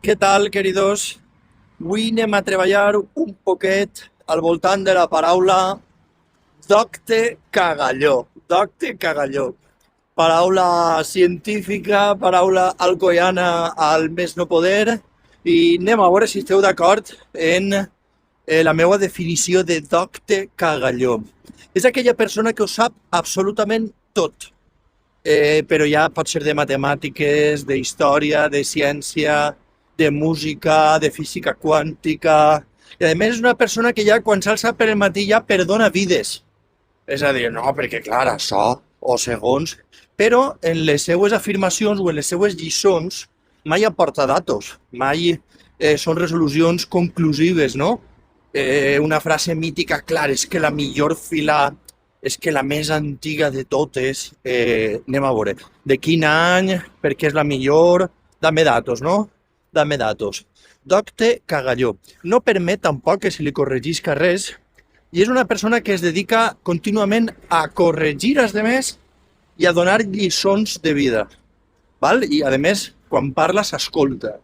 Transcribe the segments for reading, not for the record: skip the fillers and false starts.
Què tal, queridos? Avui anem a treballar un poquet al voltant de la paraula docte cagalló. Docte cagalló. Paraula científica, paraula alcoiana al més no poder, i anem a veure si esteu d'acord en la meva definició de docte cagalló. És aquella persona que ho sap absolutament tot, però ja pot ser de matemàtiques, de història, de ciència, de música, de física quàntica. I a més és una persona que ja quan s'alça per el matí ja perdona vides. És a dir, no, perquè clar, això, o segons, però en les seues afirmacions o en les seues lliçons mai aporta datos, mai són resolucions conclusives, no? Una frase mítica, clar, és que la millor fila, és que la més antiga de totes, anem a veure, de quin any, per què és la millor, dame datos, no? Dame datos. Docte cagalló. No permet tampoc que se li corregisca res i és una persona que es dedica contínuament a corregir els demés i a donar lliçons de vida. Val? I a més, quan parla s'escolta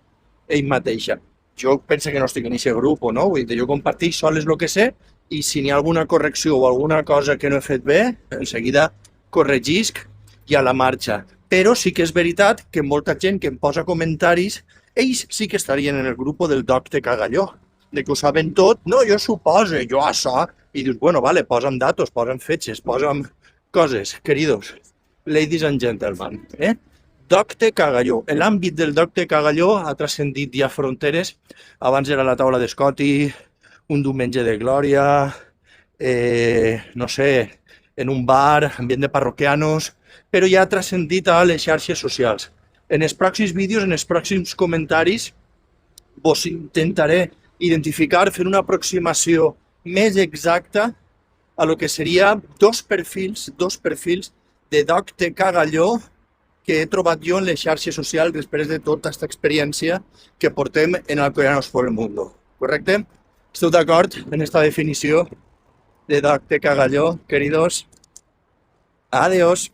ell mateixa. Jo penso que no estic en aquest grup, no? Vull dir, jo comparteix soles el que sé i si n'hi ha alguna correcció o alguna cosa que no he fet bé, en seguida corregisc i a la marxa. Però sí que és veritat que molta gent que em posa comentaris, ells sí que estarien en el grup del docte cagalló, de que ho saben tot. No, jo suposo, jo això, i dius, bueno, vale, posa'm datos, posa'm fetges, posa'm coses, queridos, ladies and gentlemen, Docte cagalló. L'àmbit del docte cagalló ha transcendit ja fronteres. Abans era la taula d'Escoti, un diumenge de glòria, no sé, en un bar, ambient de parroquianos, però ja ha transcendit a les xarxes socials. En els pròxims vídeos, en els pròxims comentaris, vos intentaré identificar, fer una aproximació més exacta a lo que seria dos perfils de docte cagalló que he trobat jo en les xarxes socials després de tota aquesta experiència que portem en Alcoyanos por el Mundo. Correcte? Esteu d'acord en esta definició de docte cagalló, queridos? Adiós.